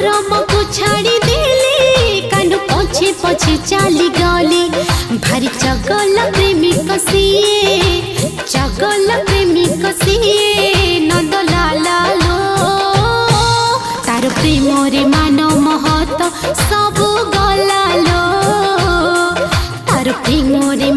धर्म को छाड़ी देले कानु पछे पछे चली गली भारी चगल प्रेमी कसिए चगल प्रेमी कसिए नंद लाला लो तार प्रेम रे मान महत सब गला लो तार प्रेम रे